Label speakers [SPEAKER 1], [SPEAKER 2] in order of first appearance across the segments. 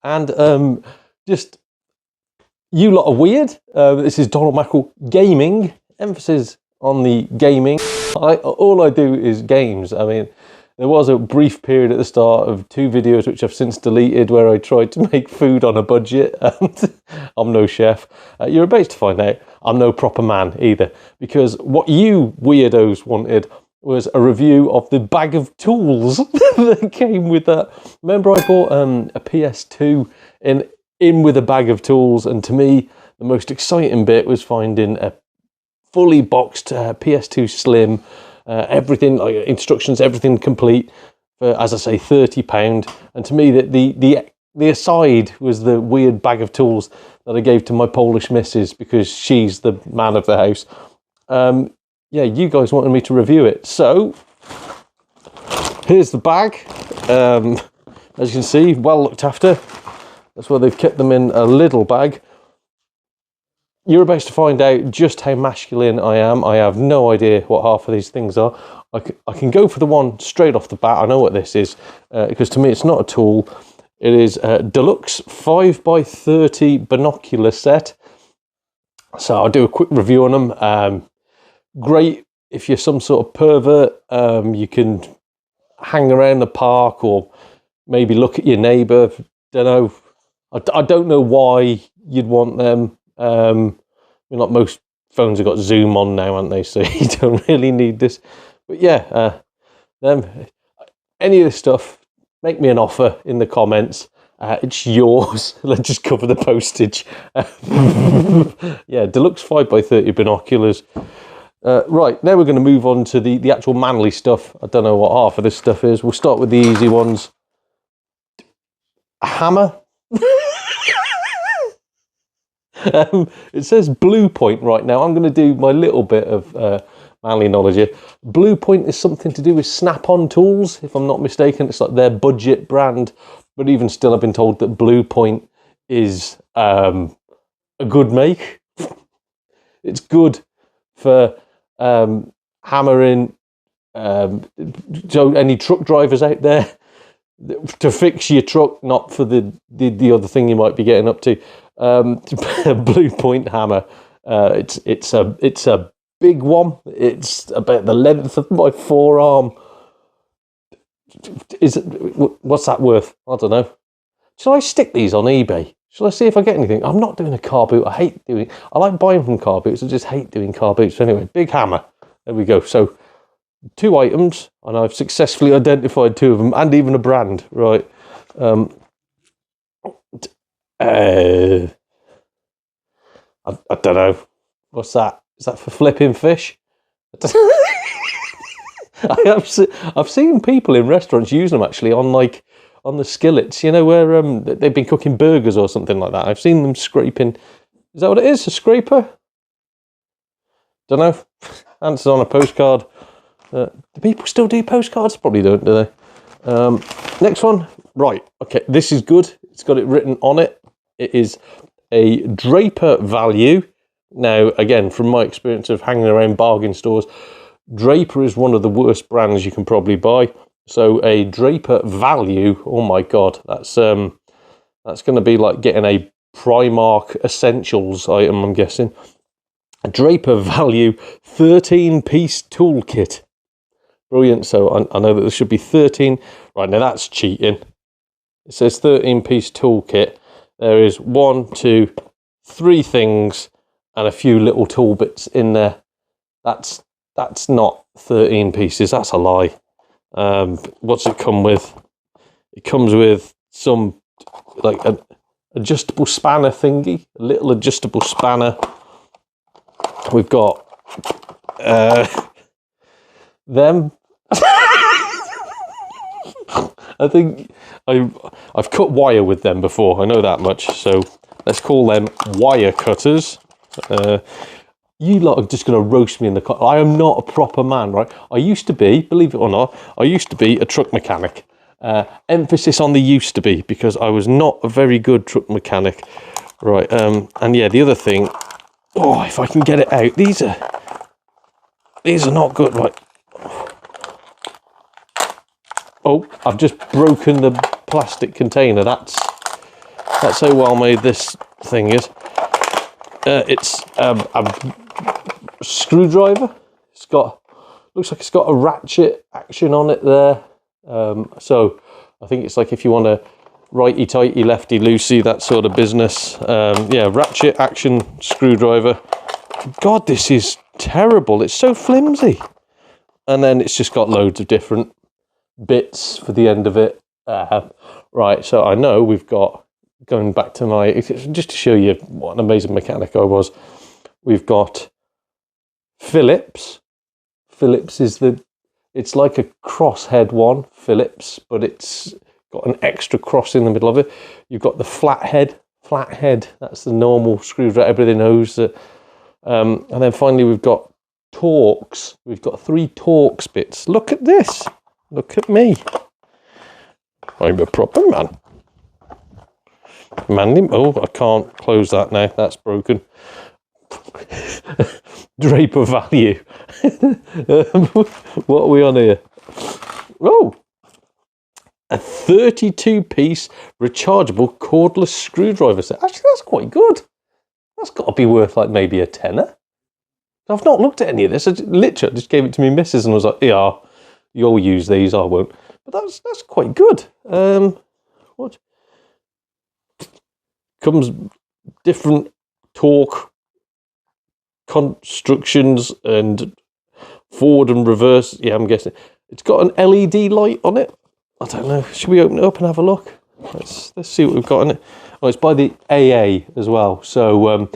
[SPEAKER 1] And just, you lot are weird. This is Donald Mackerel Gaming, emphasis on the gaming. All I do is games. I mean, there was a brief period at the start of 2 videos which I've since deleted where I tried to make food on a budget, and I'm no chef. You're about to find out I'm no proper man either, because what you weirdos wanted was a review of the bag of tools that came with that. Remember I bought a PS2 in with a bag of tools, and to me the most exciting bit was finding a fully boxed PS2 Slim, everything, like instructions, everything complete for, as I say, £30. And to me, the aside was the weird bag of tools that I gave to my Polish missus because she's the man of the house. Yeah, you guys wanted me to review it, so here's the bag. As you can see, well looked after. That's why they've kept them in a little bag. You're about to find out just how masculine I am. I have no idea what half of these things are. I can go for the one straight off the bat. I know what this is, because to me it's not a tool. It is a deluxe 5x30 binocular set. So I'll do a quick review on them. Great if you're some sort of pervert. You can hang around the park or maybe look at your neighbour. Don't know. I don't know why you'd want them. I mean, like most phones have got zoom on now, haven't they? So you don't really need this. But yeah, any of this stuff, make me an offer in the comments. It's yours. Let's just cover the postage. Yeah, deluxe 5x30 binoculars. Right, now we're going to move on to the actual manly stuff. I don't know what half of this stuff is. We'll start with the easy ones. A hammer. It says Blue Point right now. I'm going to do my little bit of manly knowledge here. Blue Point is something to do with Snap-on tools, if I'm not mistaken. It's like their budget brand. But even still, I've been told that Blue Point is a good make. It's good for hammering. So any truck drivers out there, to fix your truck, not for the other thing you might be getting up to. Blue Point hammer. It's a big one. It's about the length of my forearm. What's that worth? I don't know. Shall I stick these on eBay? Shall I see if I get anything? I'm not doing a car boot. I like buying from car boots. I just hate doing car boots. Anyway, big hammer. There we go. So 2 items, and I've successfully identified 2 of them, and even a brand. Right. I don't know. What's that? Is that for flipping fish? I've seen people in restaurants use them actually on the skillets, you know, where they've been cooking burgers or something like that. I've seen them scraping. Is that what it is? A scraper? Don't know. Answers on a postcard. Do people still do postcards? Probably don't, do they? Next one. Right. Okay. This is good. It's got it written on it. It is a Draper Value. Now, again, from my experience of hanging around bargain stores, Draper is one of the worst brands you can probably buy. So a Draper Value, oh my God, that's going to be like getting a Primark Essentials item, I'm guessing. A Draper Value 13-piece toolkit. Brilliant. So I know that there should be 13. Right, now that's cheating. It says 13-piece toolkit. There is 1, 2, 3 things and a few little tool bits in there. That's not 13 pieces. That's a lie. What's it come with? It comes with some like an adjustable spanner thingy, a little adjustable spanner. We've got them. I think I've cut wire with them before. I know that much. So let's call them wire cutters. You lot are just going to roast me in the car. I am not a proper man, right? I used to be, believe it or not, I used to be a truck mechanic. Emphasis on the used to be, because I was not a very good truck mechanic. Right, and yeah, the other thing, oh, if I can get it out, these are not good, right? Oh, I've just broken the plastic container. That's That's how well made this thing is. It's a screwdriver. It's got, looks like it's got a ratchet action on it there. So I think it's like if you want to righty tighty, lefty loosey, that sort of business. Yeah, ratchet action screwdriver. God, this is terrible. It's so flimsy. And then it's just got loads of different bits for the end of it. Right, so I know we've got, going back to my, just to show you what an amazing mechanic I was, we've got Phillips. Phillips is it's like a crosshead one, Phillips, but it's got an extra cross in the middle of it. You've got the flathead, that's the normal screwdriver, everybody knows that. And then finally we've got Torx. We've got 3 Torx bits. Look at this. Look at me. I'm a proper man. Manly. Oh, I can't close that now. That's broken. Draper value. What are we on here? Oh, a 32-piece rechargeable cordless screwdriver set. Actually, that's quite good. That's got to be worth like maybe a tenner. I've not looked at any of this. I literally just gave it to me missus and was like, yeah, you'll use these, I won't. But that's quite good. What? Comes different torque constructions and forward and reverse. Yeah, I'm guessing. It's got an LED light on it. I don't know. Should we open it up and have a look? Let's see what we've got in it. Oh, it's by the AA as well. So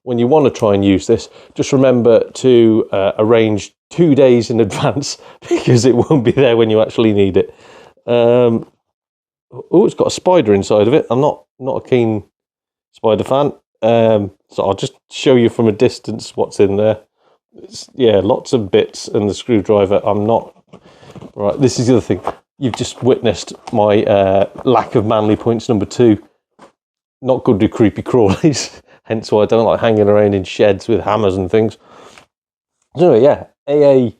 [SPEAKER 1] when you want to try and use this, just remember to arrange 2 days in advance because it won't be there when you actually need it. Oh, it's got a spider inside of it. I'm not a keen spider fan. So I'll just show you from a distance what's in there. Yeah, lots of bits and the screwdriver. I'm not... Right, this is the other thing. You've just witnessed my lack of manly points number 2. Not good with creepy crawlies. Hence why I don't like hanging around in sheds with hammers and things. So yeah, AA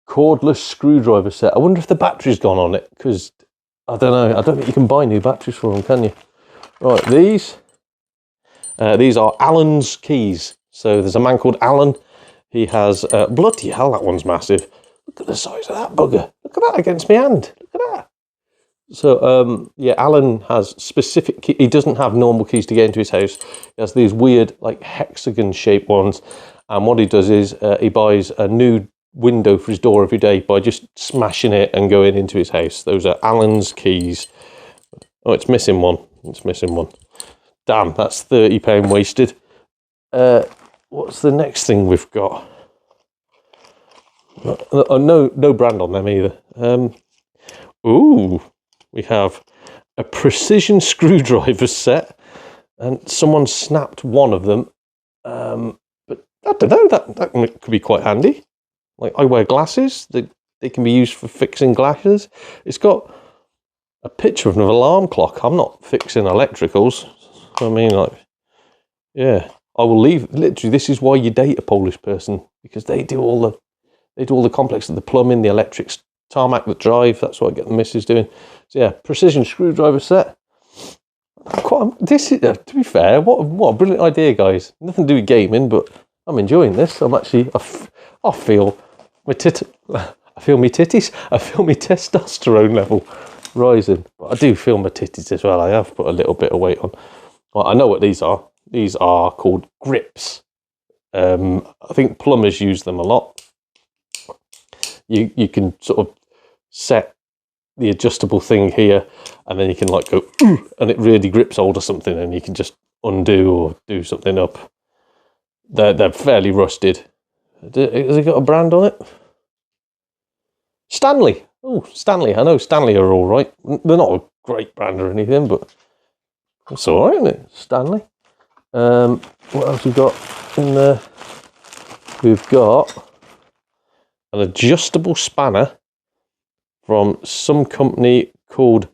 [SPEAKER 1] cordless screwdriver set. I wonder if the battery's gone on it, because I don't know. I don't think you can buy new batteries for them, can you? Right, these are Allen's keys. So there's a man called Allen. He has, bloody hell, that one's massive. Look at the size of that bugger. Look at that against my hand. Look at that. So, yeah, Alan has specific key. He doesn't have normal keys to get into his house. He has these weird, like, hexagon-shaped ones. And what he does is he buys a new window for his door every day by just smashing it and going into his house. Those are Alan's keys. Oh, it's missing one. It's missing one. Damn, that's £30 wasted. What's the next thing we've got? No brand on them either. Ooh, we have a precision screwdriver set, and someone snapped one of them. But I don't know, that could be quite handy. Like, I wear glasses, they can be used for fixing glasses. It's got a picture of an alarm clock. I'm not fixing electricals. I mean, like, yeah, I will leave. Literally, this is why you date a Polish person, because they do all the complex of the plumbing, the electrics, tarmac, the drive. That's what I get the missus doing. So yeah, precision screwdriver set. This is, to be fair, what a brilliant idea, guys. Nothing to do with gaming, but I'm enjoying this. I'm actually, I feel my titties. I feel my testosterone level rising. But I do feel my titties as well. I have put a little bit of weight on. Well, I know what these are. These are called grips. I think plumbers use them a lot. You can sort of set the adjustable thing here, and then you can like go, and it really grips hold of something, and you can just undo or do something up. They're fairly rusted. Has it got a brand on it? Stanley. Oh, Stanley. I know Stanley are all right. They're not a great brand or anything, but it's all right, isn't it? Stanley. What else we've got in there? We've got an adjustable spanner from some company called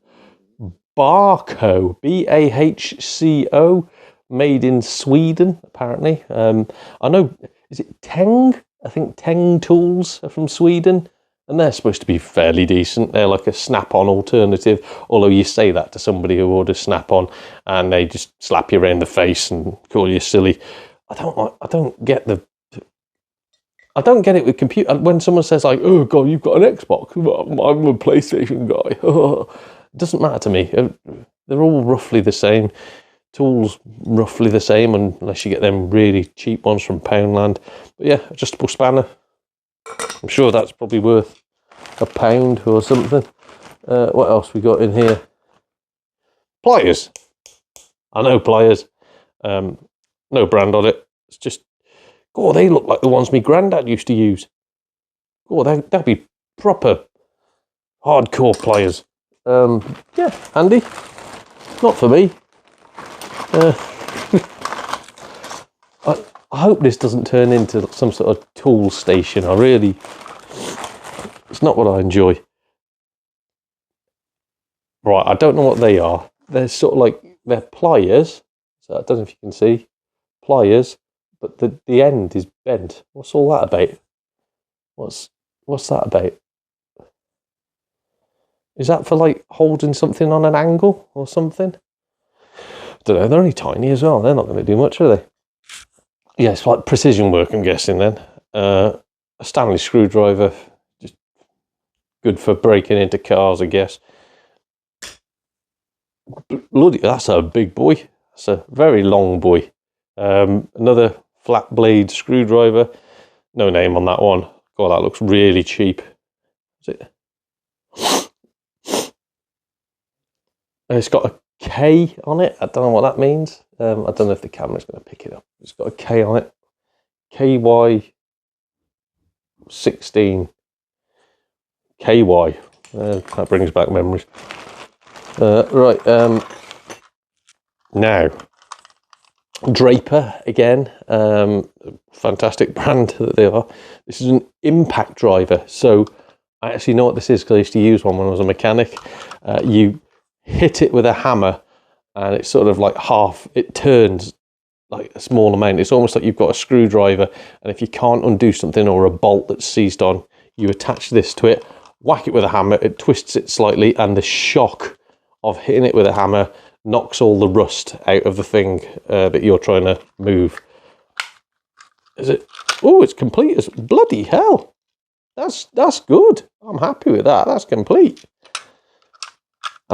[SPEAKER 1] Bahco, Bahco, made in Sweden, apparently. I know, is it Teng? I think Teng Tools are from Sweden. and they're supposed to be fairly decent. They're like a Snap-on alternative, although you say that to somebody who orders Snap-on and they just slap you around the face and call you silly. I don't get it with computer. When someone says like, "Oh God, you've got an Xbox," I'm a PlayStation guy. It doesn't matter to me. They're all roughly the same. Tools roughly the same, unless you get them really cheap ones from Poundland. But yeah, adjustable spanner. I'm sure that's probably worth £1 or something. What else we got in here? Pliers. I know pliers. No brand on it. It's just, oh, they look like the ones my granddad used to use. Oh, that'd be proper hardcore pliers. Yeah, handy. Not for me. I hope this doesn't turn into some sort of tool station. It's not what I enjoy. Right, I don't know what they are. They're sort of like, they're pliers. So I don't know if you can see. Pliers, but the end is bent. What's all that about? What's that about? Is that for like holding something on an angle or something? I don't know, they're only tiny as well. They're not going to do much, are they? Yeah, it's like precision work, I'm guessing then. A Stanley screwdriver, just good for breaking into cars, I guess. Bloody, that's a big boy. That's a very long boy. Another flat blade screwdriver. No name on that one. God, that looks really cheap. Is it? It's got a K on it. I don't know what that means. I don't know if the camera's going to pick it up. It's got a K on it. KY16. KY. That brings back memories. Right. Now, Draper again. Fantastic brand that they are. This is an impact driver. So I actually know what this is because I used to use one when I was a mechanic. You hit it with a hammer and it's sort of like it turns like a small amount. It's almost like you've got a screwdriver, and if you can't undo something or a bolt that's seized on, you attach this to it, whack it with a hammer, it twists it slightly, and the shock of hitting it with a hammer knocks all the rust out of the thing that you're trying to move. Is it? Oh, it's complete as bloody hell. That's good. I'm happy with that. That's complete.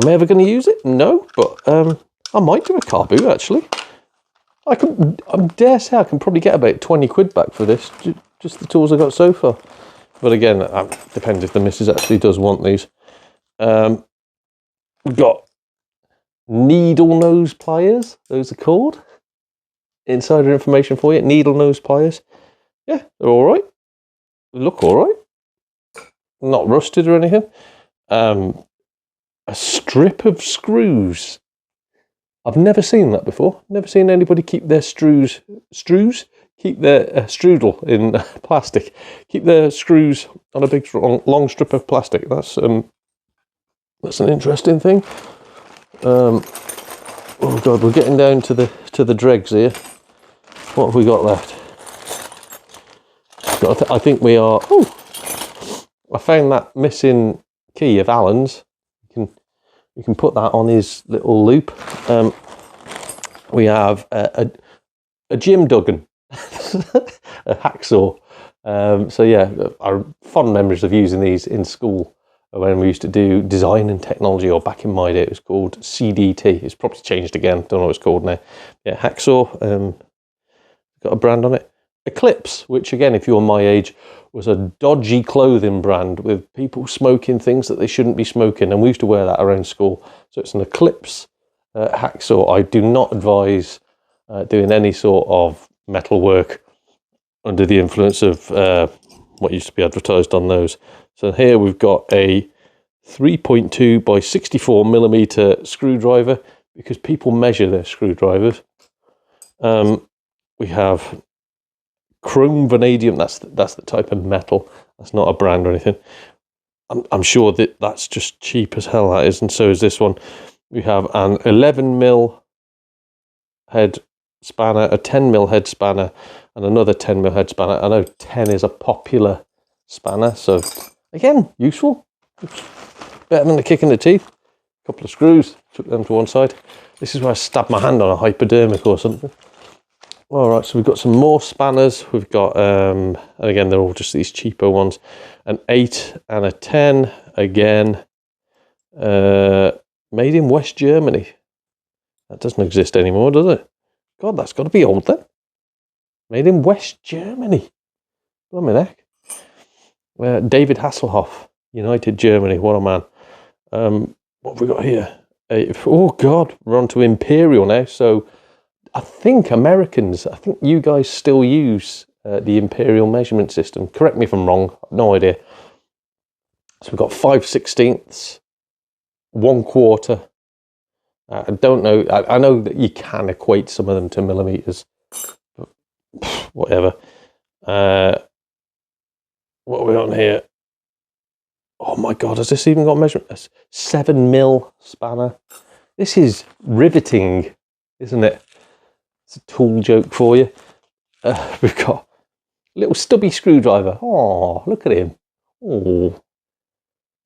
[SPEAKER 1] Am I ever going to use it? No, but I might do a car boot actually. I dare say I can probably get about 20 quid back for this, just the tools I got so far. But again, depends if the missus actually does want these. We've got needle nose pliers, those are called. Insider information for you, needle nose pliers. Yeah, they're all right. They look all right. Not rusted or anything. A strip of screws. I've never seen that before. Never seen anybody keep their keep their strudel in plastic. Keep their screws on a big long strip of plastic. That's an interesting thing. Oh God, we're getting down to the dregs here. What have we got left? I think we are. Oh, I found that missing key of Alan's. You can put that on his little loop. We have a Jim Duggan, a hacksaw. So yeah, our fond memories of using these in school when we used to do design and technology, or back in my day it was called CDT. It's probably changed again. Don't know what it's called now. Yeah, hacksaw. Got a brand on it. Eclipse, which again, if you're my age, was a dodgy clothing brand with people smoking things that they shouldn't be smoking, and we used to wear that around school. So it's an Eclipse hacksaw. I do not advise doing any sort of metal work under the influence of what used to be advertised on those. So here we've got a 3.2 by 64 millimeter screwdriver, because people measure their screwdrivers. We have chrome vanadium. That's the type of metal. That's not a brand or anything. I'm sure that's just cheap as hell, that is, and so is this one. We have an 11mm head spanner, a 10mm head spanner, and another 10mm head spanner. I know 10 is a popular spanner, so Again, useful. Better than a kick in the teeth. A couple of screws, took them to one side. This is where I stabbed my hand on a hypodermic or something. All right, so we've got some more spanners. We've got, and again, they're all just these cheaper ones. An 8 and a 10, again. Made in West Germany. That doesn't exist anymore, does it? God, that's got to be old then. Made in West Germany. Blimey heck. David Hasselhoff, United Germany. What a man. What have we got here? Oh God, we're on to Imperial now. So I think you guys still use the Imperial measurement system. Correct me if I'm wrong. No idea. So we've got 5/16, 1/4. I don't know. I know that you can equate some of them to millimeters. But whatever. What are we on here? Oh my God, has this even got measurement? A 7mm spanner. This is riveting, isn't it? It's a tool joke for you. We've got a little stubby screwdriver. Oh, look at him. Oh,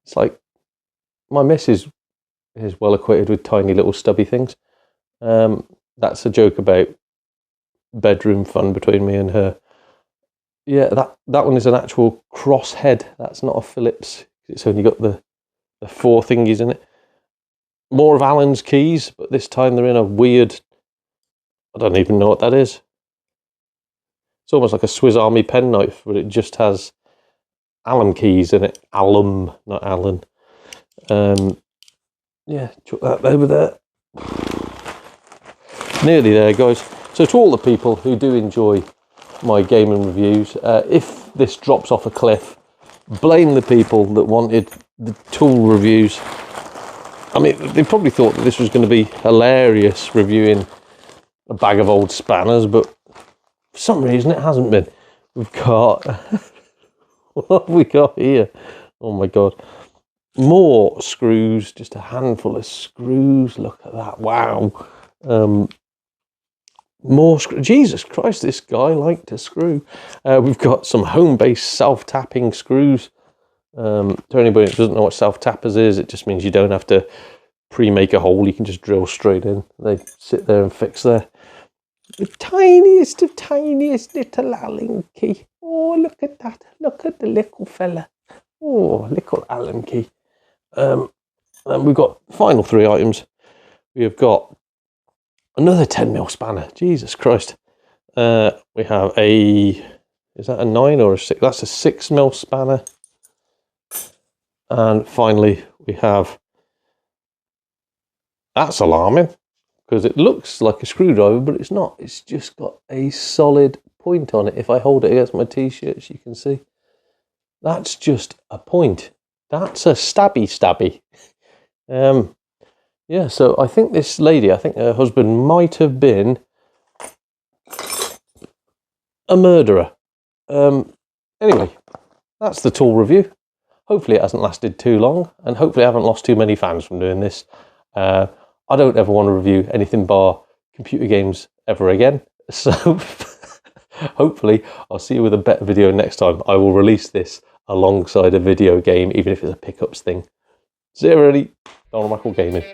[SPEAKER 1] it's like my missus is well acquainted with tiny little stubby things. That's a joke about bedroom fun between me and her. Yeah, that one is an actual cross head. That's not a Phillips. It's only got the 4 thingies in it. More of Allen's keys, but this time they're in a weird, I don't even know what that is. It's almost like a Swiss Army penknife, but it just has Allen keys in it. Alum, not Allen. Yeah, chuck that over there. Nearly there, guys. So to all the people who do enjoy my gaming reviews, if this drops off a cliff, blame the people that wanted the tool reviews. I mean, they probably thought that this was going to be hilarious, reviewing a bag of old spanners, but for some reason it hasn't been. We've got, what have we got here? Oh my God. More screws, just a handful of screws. Look at that, wow. More Jesus Christ, this guy liked to screw. We've got some home-based self-tapping screws. To anybody that doesn't know what self-tappers is, it just means you don't have to pre-make a hole. You can just drill straight in. They sit there and fix there. The tiniest of tiniest little Allen key. Oh, look at that. Look at the little fella. Oh, little Allen key. And we've got final 3 items. We have got another 10mm spanner. Jesus Christ. We have is that a 9 or a 6? That's a 6mm spanner. And finally, we have, that's alarming, because it looks like a screwdriver, but it's not. It's just got a solid point on it. If I hold it against my t-shirts, you can see. That's just a point. That's a stabby. Yeah, so I think this lady, I think her husband might have been a murderer. Anyway, that's the tool review. Hopefully it hasn't lasted too long, and hopefully I haven't lost too many fans from doing this. I don't ever want to review anything bar computer games ever again. So hopefully I'll see you with a better video next time. I will release this alongside a video game, even if it's a pickups thing. See you already. Donald Michael Gaming.